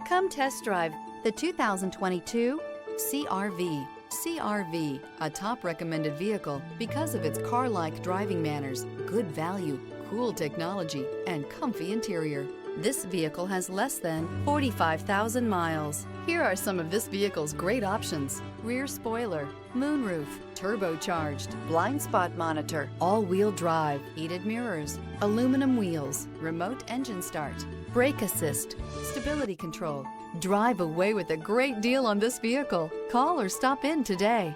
Come test drive the 2022 CR-V. CR-V, a top recommended vehicle because of its car-like driving manners, good value, cool technology, and comfy interior. This vehicle has less than 45,000 miles. Here are some of this vehicle's great options: rear spoiler, moonroof, turbocharged, blind spot monitor, all-wheel drive, heated mirrors, aluminum wheels, remote engine start, brake assist, stability control. Drive away with a great deal on this vehicle. Call or stop in today.